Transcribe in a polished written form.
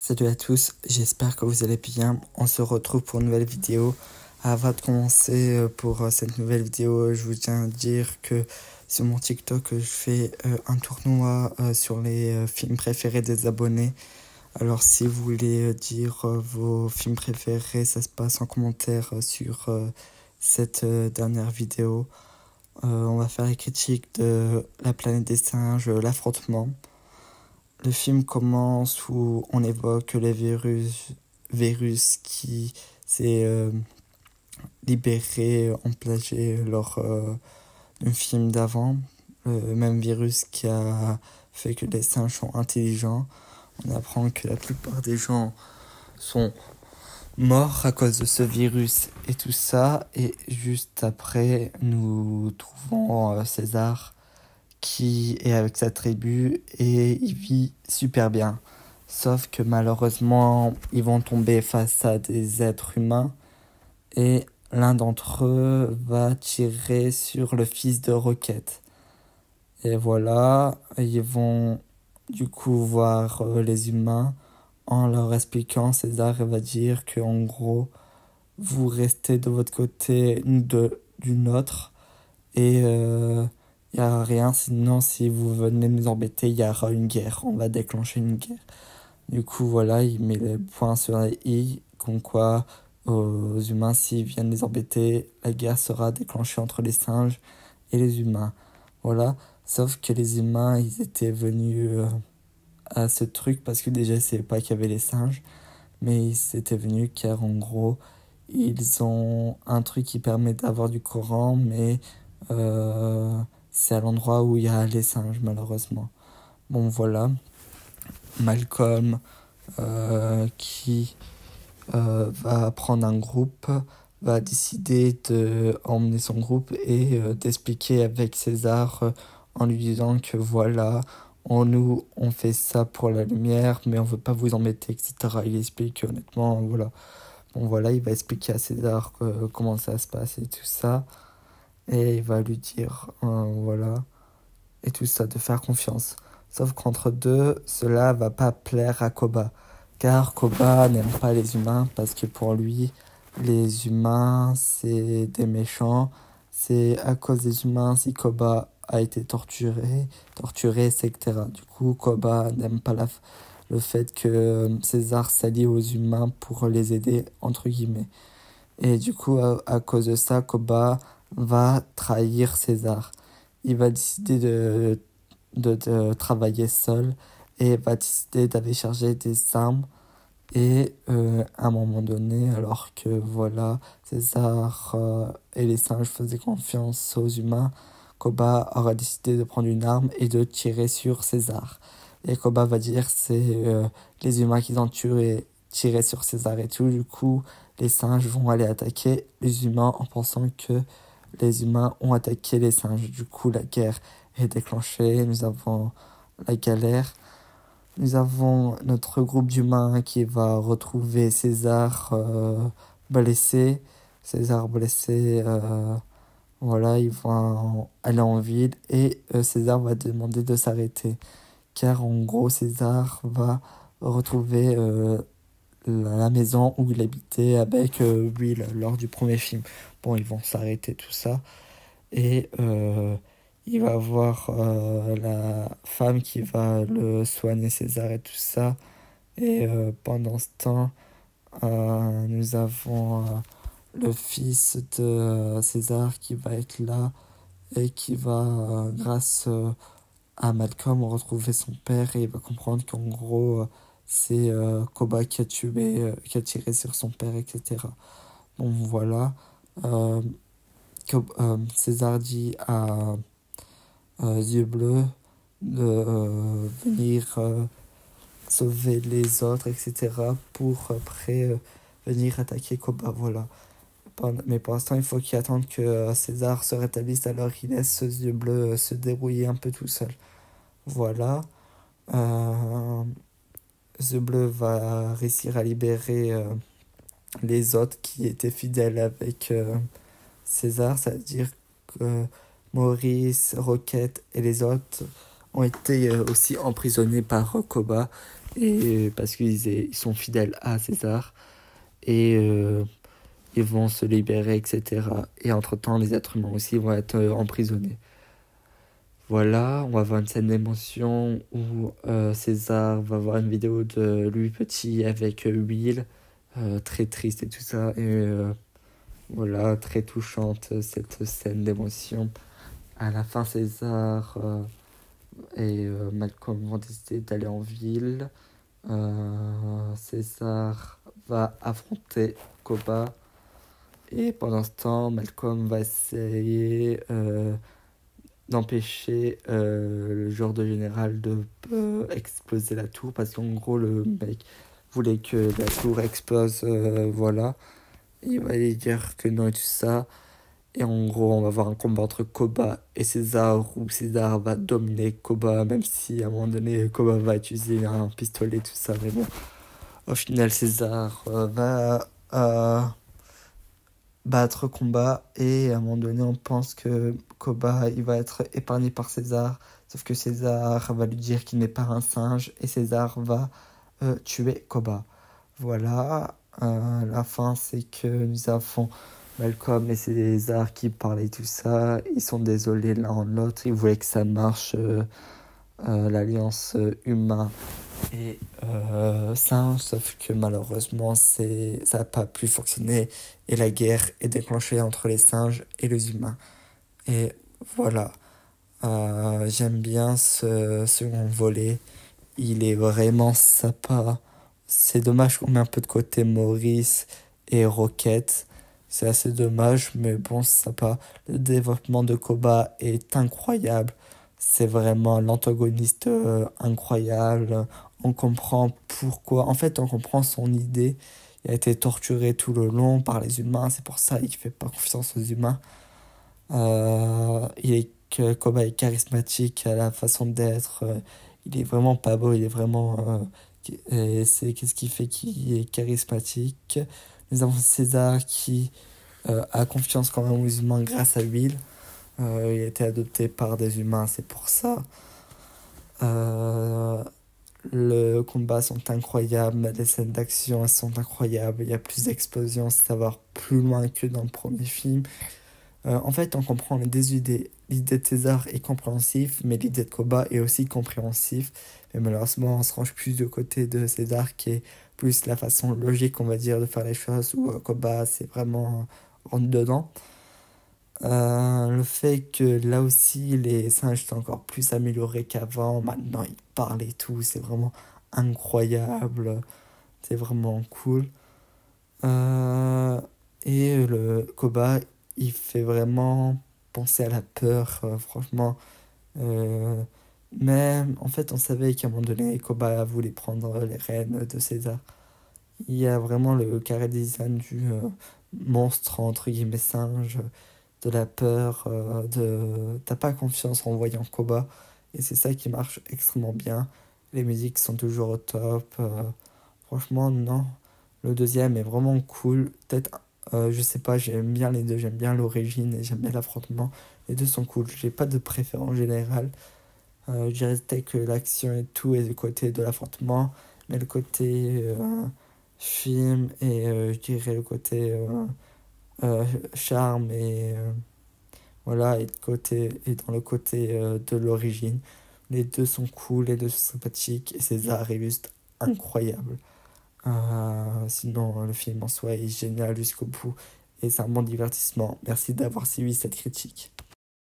Salut à tous, j'espère que vous allez bien. On se retrouve pour une nouvelle vidéo. Avant de commencer pour cette nouvelle vidéo, je vous tiens à dire que sur mon TikTok, je fais un tournoi sur les films préférés des abonnés. Alors si vous voulez dire vos films préférés, ça se passe en commentaire sur cette dernière vidéo. On va faire les critiques de La planète des singes, l'affrontement. Le film commence où on évoque les virus qui s'est libéré, emplagé lors d'un film d'avant. Le même virus qui a fait que les singes sont intelligents. On apprend que la plupart des gens sont morts à cause de ce virus et tout ça. Et juste après, nous trouvons César qui est avec sa tribu et il vit super bien. Sauf que malheureusement, ils vont tomber face à des êtres humains et l'un d'entre eux va tirer sur le fils de Rocket. Et voilà, ils vont du coup voir les humains en leur expliquant. César va dire que en gros, vous restez de votre côté, du nôtre et il n'y a rien, sinon si vous venez nous embêter, il y aura une guerre, on va déclencher une guerre. Du coup, voilà, il met les points sur les i, comme quoi aux humains, s'ils viennent les embêter, la guerre sera déclenchée entre les singes et les humains. Voilà, sauf que les humains, ils étaient venus à ce truc parce que déjà, c'est pas qu'il y avait les singes, mais ils étaient venus car en gros, ils ont un truc qui permet d'avoir du courant, mais c'est à l'endroit où il y a les singes, malheureusement. Bon, voilà. Malcolm, qui va prendre un groupe, va décider de emmener son groupe et d'expliquer avec César en lui disant que voilà, on fait ça pour la lumière, mais on veut pas vous embêter, etc. Il explique honnêtement, voilà. Bon, voilà, il va expliquer à César comment ça se passe et tout ça. Et il va lui dire, voilà, et tout ça, de faire confiance. Sauf qu'entre deux, cela va pas plaire à Koba. Car Koba n'aime pas les humains parce que pour lui, les humains, c'est des méchants. C'est à cause des humains si Koba a été torturé, etc. Du coup, Koba n'aime pas le fait que César s'allie aux humains pour les aider, entre guillemets. Et du coup, à cause de ça, Koba va trahir César. Il va décider de travailler seul et va décider d'aller charger des armes. Et à un moment donné, alors que voilà, César et les singes faisaient confiance aux humains, Koba aura décidé de prendre une arme et de tirer sur César. Et Koba va dire c'est les humains qui ont tiré sur César et tout. Du coup, les singes vont aller attaquer les humains en pensant que les humains ont attaqué les singes. Du coup, la guerre est déclenchée. Nous avons la galère. Nous avons notre groupe d'humains qui va retrouver César blessé. César blessé, voilà, ils vont aller en ville et César va demander de s'arrêter. Car en gros, César va retrouver la maison où il habitait avec Will lors du premier film. Bon, ils vont s'arrêter tout ça. Et il va voir la femme qui va le soigner, César et tout ça. Et pendant ce temps, nous avons le fils de César qui va être là et qui va, grâce à Malcolm, retrouver son père et il va comprendre qu'en gros, c'est Koba qui a tué, qui a tiré sur son père, etc. Donc voilà. Euh, César dit à Yeux Bleus de venir sauver les autres, etc. pour après venir attaquer Koba, voilà. Mais pour l'instant, il faut qu'il attende que César se rétablisse, alors il laisse Yeux Bleus se débrouiller un peu tout seul. Voilà. Euh, The Bleu va réussir à libérer les autres qui étaient fidèles avec César, c'est-à-dire que Maurice, Rocket et les autres ont été aussi emprisonnés par Koba, et parce ils sont fidèles à César, et ils vont se libérer, etc. Et entre-temps, les êtres humains aussi vont être emprisonnés. Voilà, on va voir une scène d'émotion où César va voir une vidéo de lui petit avec Will, très triste et tout ça. Et voilà, très touchante cette scène d'émotion. À la fin, César et Malcolm vont décider d'aller en ville. César va affronter Koba. Et pendant ce temps, Malcolm va essayer d'empêcher le joueur de général de exploser la tour, parce qu'en gros le mec voulait que la tour explose, voilà. Il va lui dire que non et tout ça, et en gros on va voir un combat entre Koba et César où César va dominer Koba, même si à un moment donné Koba va utiliser un pistolet tout ça, mais bon, au final César va battre combat, et à un moment donné on pense que Koba il va être épargné par César, sauf que César va lui dire qu'il n'est pas un singe, et César va tuer Koba. Voilà, la fin c'est que nous avons Malcolm et César qui parlaient tout ça, ils sont désolés l'un de l'autre, ils voulaient que ça marche, l'alliance humain et singe, sauf que malheureusement ça n'a pas pu fonctionner, et la guerre est déclenchée entre les singes et les humains. Et voilà, j'aime bien ce second volet, il est vraiment sympa. C'est dommage qu'on met un peu de côté Maurice et Rocket, c'est assez dommage, mais bon, c'est sympa. Le développement de Koba est incroyable, c'est vraiment l'antagoniste incroyable. On comprend pourquoi, en fait on comprend son idée. Il a été torturé tout le long par les humains, c'est pour ça qu'il fait pas confiance aux humains. Que Koba est charismatique à la façon d'être, il est vraiment pas beau, il est vraiment et c'est qu'est-ce qui fait qu'il est charismatique. Nous avons César qui a confiance quand même aux humains grâce à Will. Il a été adopté par des humains, c'est pour ça. Les combats sont incroyables, les scènes d'action elles sont incroyables, il y a plus d'explosions, c'est à voir plus loin que dans le premier film. En fait, on comprend les deux idées. L'idée de César est compréhensif, mais l'idée de Koba est aussi compréhensif. Mais malheureusement, on se range plus du côté de César, qui est plus la façon logique, on va dire, de faire les choses, où Koba, c'est vraiment rentre dedans. Le fait que là aussi, les singes sont encore plus améliorés qu'avant. Maintenant, ils parlent et tout, c'est vraiment incroyable. C'est vraiment cool. Euh, et le Koba, il fait vraiment penser à la peur, franchement. Euh, mais en fait, on savait qu'à un moment donné, Koba voulait prendre les rênes de César. Il y a vraiment le carré design du monstre, entre guillemets, singe, de la peur, t'as pas confiance en voyant Koba. Et c'est ça qui marche extrêmement bien. Les musiques sont toujours au top. Franchement, non. Le deuxième est vraiment cool. Peut-être, je sais pas, j'aime bien les deux. J'aime bien l'origine et j'aime bien l'affrontement. Les deux sont cool. J'ai pas de préférence générale. Je dirais peut-être que l'action et tout est du côté de l'affrontement. Mais le côté film et je dirais le côté charme et voilà, et dans le côté de l'origine. Les deux sont cool, les deux sont sympathiques, et César est juste incroyable. Sinon, le film en soi est génial jusqu'au bout, et c'est un bon divertissement. Merci d'avoir suivi cette critique.